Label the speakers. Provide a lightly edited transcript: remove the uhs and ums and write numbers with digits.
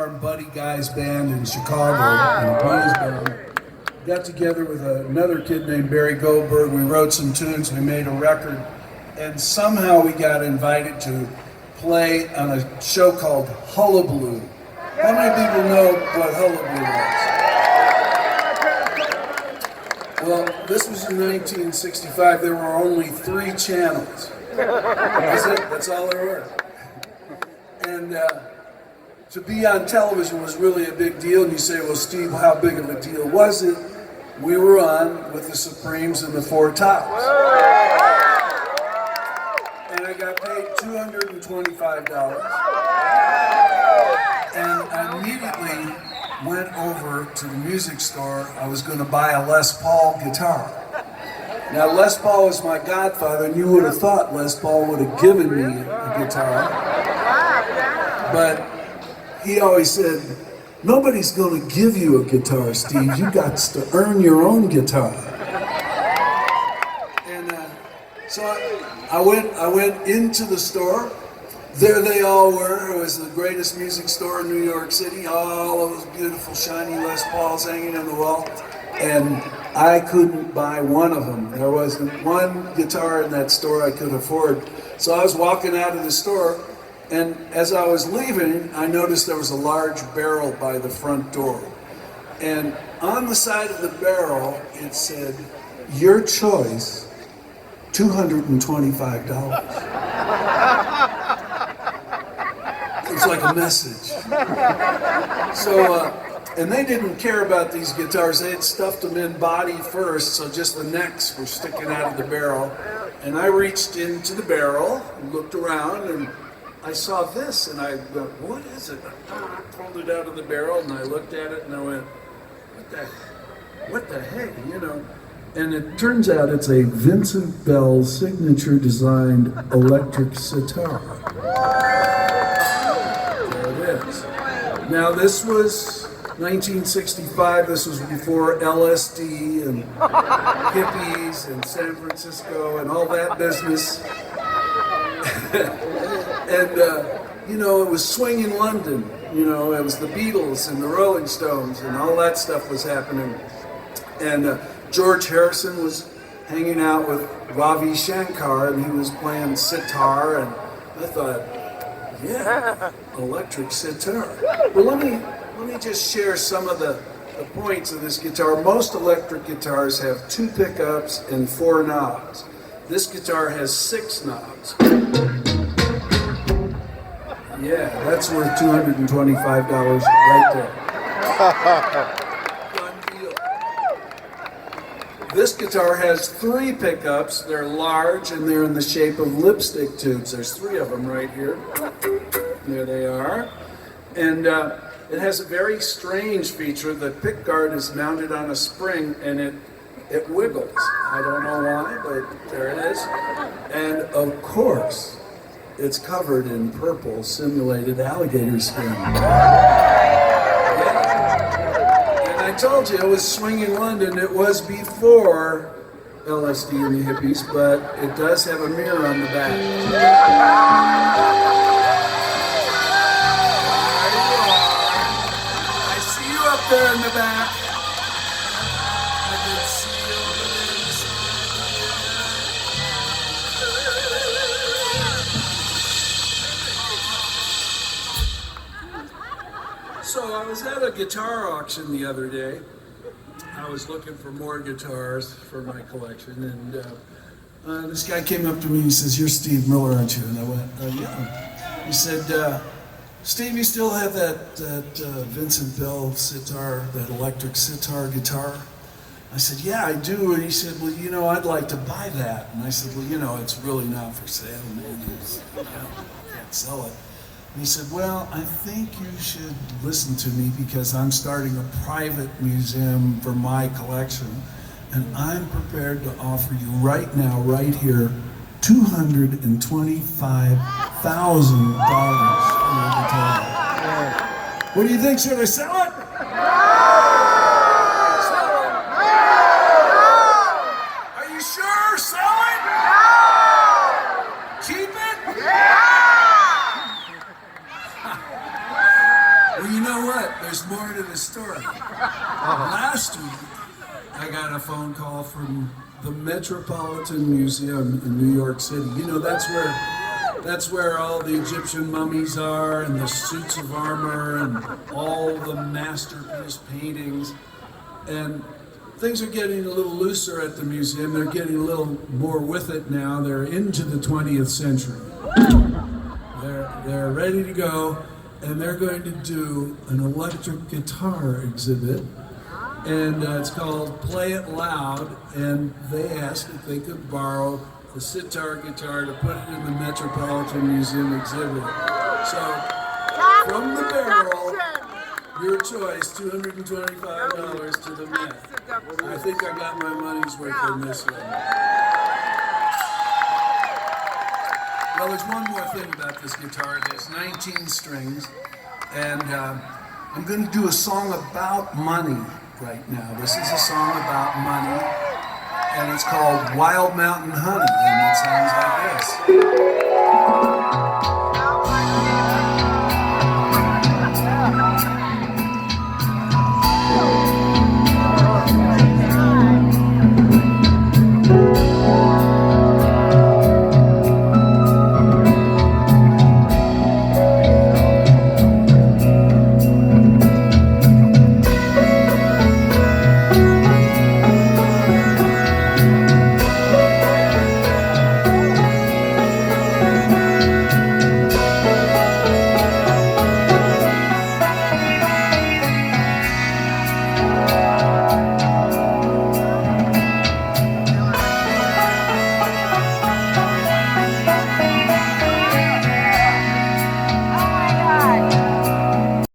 Speaker 1: our buddy Guy's band in Chicago, in a blues band. Got together with another kid named Barry Goldberg. We wrote some tunes, we made a record, and somehow we got invited to play on a show called Hullabaloo. How many people know what Hullabaloo was? Well, this was in 1965. There were only 3 channels. That's it. That's all there were. And to be on television was really a big deal. And you say, well, Steve, how big of a deal was it? We were on with the Supremes and the Four Tops. And I got paid $225. And I immediately went over to the music store. I was going to buy a Les Paul guitar. Now, Les Paul was my godfather, and you would have thought Les Paul would have given me a guitar. But he always said, nobody's going to give you a guitar, Steve. You got to earn your own guitar. And so I went into the store. There they all were. It was the greatest music store in New York City. All of those beautiful, shiny Les Pauls hanging on the wall. And I couldn't buy one of them. There wasn't one guitar in that store I could afford. So I was walking out of the store, and as I was leaving, I noticed there was a large barrel by the front door. And on the side of the barrel, it said, your choice, $225. It's like a message. So, and they didn't care about these guitars. They had stuffed them in body first, so just the necks were sticking out of the barrel. And I reached into the barrel, and looked around, and I saw this, and I went, what is it? I pulled it out of the barrel, and I looked at it, and I went, what the heck, you know? And it turns out it's a Vincent Bell signature designed electric sitar. There it is. Now this was 1965, this was before LSD and hippies and San Francisco and all that business. And, you know, it was swing in London. You know, it was the Beatles and the Rolling Stones and all that stuff was happening. And George Harrison was hanging out with Ravi Shankar, and he was playing sitar, and I thought, yeah, electric sitar. Well, let me just share some of the points of this guitar. Most electric guitars have 2 pickups and 4 knobs. This guitar has 6 knobs. Yeah, that's worth $225 right there. Done deal. This guitar has 3 pickups. They're large and they're in the shape of lipstick tubes. There's 3 of them right here. There they are. And it has a very strange feature. The pickguard is mounted on a spring and it wiggles. I don't know why, but there it is. And of course, it's covered in purple simulated alligator skin. Yeah. And I told you it was swing in London. It was before LSD and the hippies, but it does have a mirror on the back. I see you up there in the back. I can see you over there in the side. So I was at a guitar auction the other day. I was looking for more guitars for my collection, and this guy came up to me and he says, "You're Steve Miller, aren't you?" And I went, "Yeah." He said, "Steve, you still have that Vincent Bell sitar, that electric sitar guitar?" I said, "Yeah, I do." And he said, "Well, you know, I'd like to buy that." And I said, "Well, you know, it's really not for sale, man. You can't sell it." And he said, "Well, I think you should listen to me because I'm starting a private museum for my collection, and I'm prepared to offer you right now, right here, $225,000 for your guitar. What do you think? Should I sell it?" Sell it? Are you sure? Sell it? Keep it? Well, you know what? There's more to the story. Last week, I got a phone call from the Metropolitan Museum in New York City. You know, that's where all the Egyptian mummies are, and the suits of armor, and all the masterpiece paintings. And things are getting a little looser at the museum. They're getting a little more with it now. They're into the 20th century. They're ready to go, and they're going to do an electric guitar exhibit. And it's called Play It Loud, and they asked if they could borrow the sitar guitar to put it in the Metropolitan Museum exhibit. So, from the barrel, your choice, $225 to the Met. I think I got my money's worth in this one. Well, there's one more thing about this guitar. There's 19 strings, and I'm going to do a song about money right now. This is a song about money, and it's called Wild Mountain Honey, and it sounds like this.